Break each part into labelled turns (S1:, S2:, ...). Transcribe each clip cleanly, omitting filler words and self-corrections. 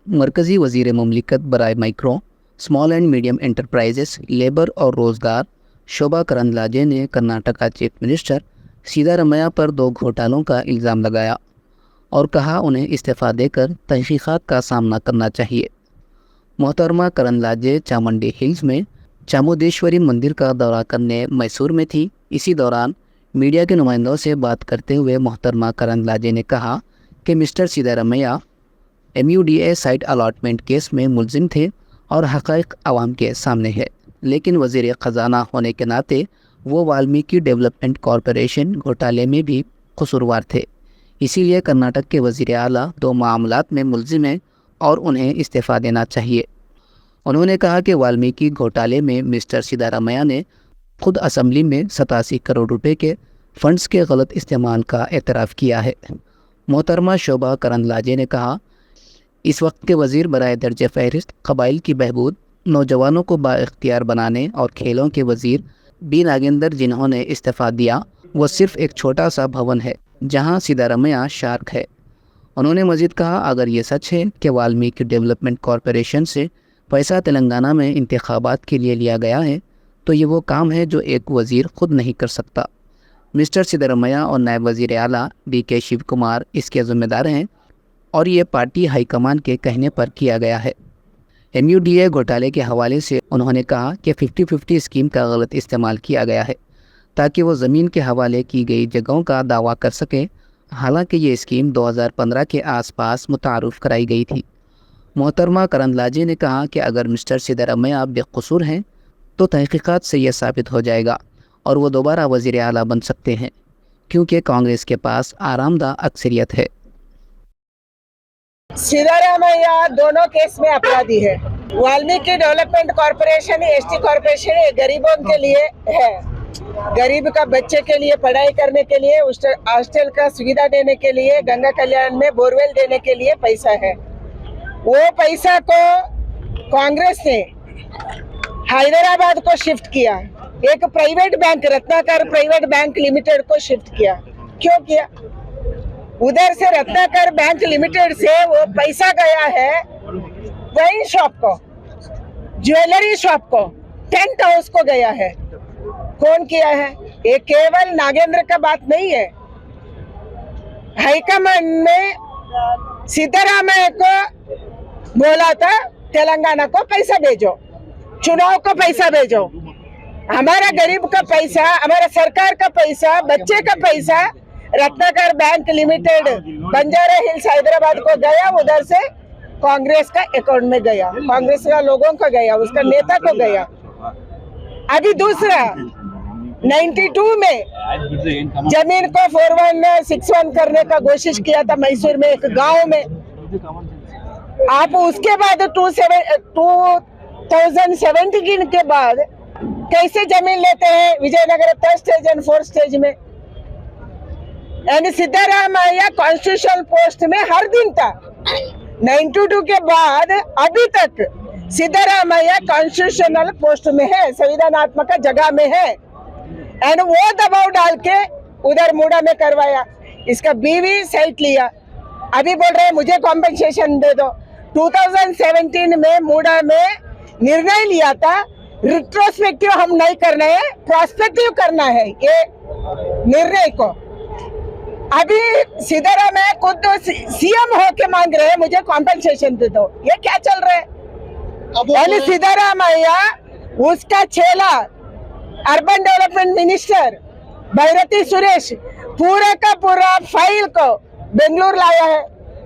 S1: मरकज़ी वज़ीर मुमलिकत बराए micro, small and medium enterprises, labour और रोज़गार शोभा करंदलाजे ने कर्नाटका चीफ मिनिस्टर सिद्धारमैया पर 2 घोटालों का इल्ज़ाम लगाया और कहा उन्हें इस्तीफ़ा देकर तहक़ीक़ात का सामना करना चाहिए। मोहतरमा करंदलाजे चामुंडी हिल्स में चामुंडेश्वरी मंदिर का दौरा करने मैसूर में थी। इसी दौरान मीडिया के नुमाइंदों से बात करते हुए मोहतरमा करंदलाजे ने कहा कि mister Siddaramaiah MUDA site allotment case में मुलजिम थे और हक़ाइक़ आवाम के सामने है, लेकिन वज़ीर ख़जाना होने के नाते वो वाल्मीकि डेवलपमेंट कॉरपोरेशन घोटाले में भी कसूरवार थे। इसीलिए कर्नाटक के वज़ीर आला 2 मामलात में मुलजिम हैं और उन्हें इस्तीफ़ा देना चाहिए। उन्होंने कहा कि वाल्मीकि घोटाले में मिस्टर सिद्धारमैया ने खुद असम्बली में 87 करोड़ रुपए के फंड्स के गलत इस्तेमाल का एतराफ़ किया है। मोहतरमा शोभा करंदलाजे ने कहा, इस वक्त के वज़ीर बराए दर्ज फ़हरिस्त क़बाइल की बहबूद, नौजवानों को बाइख्तियार बनाने और खेलों के वज़ीर बी नागेंद्र जिन्होंने इस्तीफ़ा दिया वो सिर्फ़ एक छोटा सा भवन है जहां सिद्धारमैया शार्क है। उन्होंने मज़ीद कहा, अगर ये सच है कि वाल्मीकि डेवलपमेंट कॉरपोरेशन से पैसा तेलंगाना में इंतखाबात के लिए लिया गया है तो ये वो काम है जो एक वज़ीर ख़ुद नहीं कर सकता। मिस्टर सिद्धारमैया और नायब वज़ीर आला DK शिव कुमार इसके ज़िम्मेदार हैं और ये पार्टी हाईकमान के कहने पर किया गया है। MUDA घोटाले के हवाले से उन्होंने कहा कि 50-50 स्कीम का गलत इस्तेमाल किया गया है ताकि वो ज़मीन के हवाले की गई जगहों का दावा कर सकें। हालांकि ये स्कीम 2015 के आसपास मुतारुफ़ कराई गई थी। मोहतरमा करंदलाजे ने कहा कि अगर मिस्टर सिद्धारमैया बेकसूर हैं तो तहक़ीक़ात से यह साबित हो जाएगा और वो दोबारा वज़ीर आला बन सकते हैं क्योंकि कांग्रेस के पास आरामदा अक्सरियत है।
S2: सिद्धारमैया दोनों केस में अपराधी है। Valmiki development corporation ST corporation ये गरीबों के लिए है, गरीब का बच्चे के लिए पढ़ाई करने के लिए, हॉस्टल का सुविधा देने के लिए, गंगा कल्याण में बोरवेल देने के लिए पैसा है। वो पैसा को कांग्रेस ने हैदराबाद को शिफ्ट किया, एक private bank Ratnakar private bank limited को शिफ्ट किया। क्यों किया? उधर से रत्नाकर बैंक लिमिटेड से वो पैसा गया है वाइन शॉप को, ज्वेलरी शॉप को, टेंट हाउस को गया है। कौन किया है? ये केवल नागेंद्र का बात नहीं है। हाईकमान ने सिद्धारमैया को बोला था तेलंगाना को पैसा भेजो, चुनाव को पैसा भेजो। हमारा गरीब का पैसा, हमारा सरकार का पैसा, बच्चे का पैसा Ratnakar bank limited Banjara hills Hyderabad को गया, उधर से कांग्रेस का अकाउंट में गया, कांग्रेस का लोगों को गया, उसका नेता को गया। अभी दूसरा 92 में जमीन को 4161 करने का कोशिश किया था मैसूर में एक गांव में। आप उसके बाद 2017 के बाद कैसे जमीन लेते हैं Vijayanagar 3rd stage and 4th stage में। यानी सिद्धारमैया कॉन्स्टिट्यूशनल पोस्ट में हर दिन था। 92 के बाद अभी तक सिद्धारमैया कॉन्स्टिट्यूशनल पोस्ट में है, संविधानात्मक जगह में है, एंड वो दबाव डाल के उधर मूडा में करवाया। इसका बीवी साइट लिया, अभी बोल रहे हैं मुझे कॉम्पेंसेशन दे दो। 2017 में मूडा में निर्णय लिया था, रिट्रोस्पेक्टिव हम नहीं करना है, प्रोस्पेक्टिव करना है ये निर्णय को। अभी सिद्धारमैया खुद CM होके मांग रहे हैं मुझे कॉम्पेंसेशन दे दो। ये क्या चल रहा है? यानी सिद्धारमैया उसका चेला अर्बन डेवलपमेंट मिनिस्टर भैरती सुरेश पूरा का पूरा फाइल को बेंगलुरु लाया है।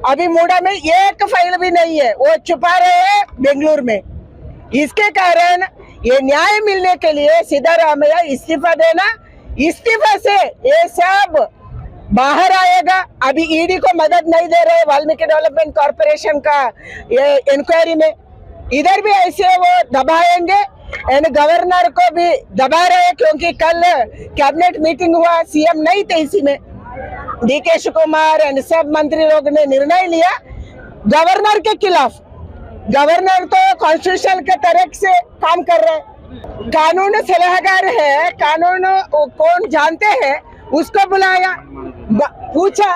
S2: अभी मूडा में एक फाइल भी नहीं है, वो छुपा रहे हैं बेंगलुरु में। इसके कारण ये न्याय मिलने के लिए सिद्धारमैया इस्तीफा देना, इस्तीफा से ये सब बाहर आएगा। अभी ED को मदद नहीं दे रहे वाल्मीकि डेवलपमेंट कॉरपोरेशन का ये इंक्वायरी में, इधर भी ऐसे वो दबाएंगे एंड गवर्नर को भी दबा रहे क्योंकि कल कैबिनेट मीटिंग हुआ, CM नहीं थे इसी में। DK शिव कुमार एंड सब मंत्री लोग ने निर्णय लिया गवर्नर के खिलाफ। गवर्नर तो कॉन्स्टिट्यूशन के तरह से काम कर रहे हैं, कानून सलाहकार है, कानून कौन जानते हैं उसको बुलाया, पूछा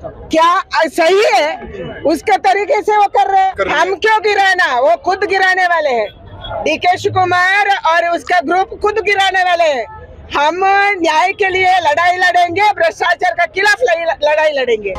S2: क्या सही है, उसके तरीके से वो कर रहे हैं।
S3: कर्मी
S2: हम क्यों गिराना, वो खुद गिराने वाले हैं। डीके शिवकुमार और उसका ग्रुप खुद गिराने वाले हैं। हम न्याय के लिए लड़ाई लड़ेंगे, भ्रष्टाचार के खिलाफ लड़ाई लड़ेंगे।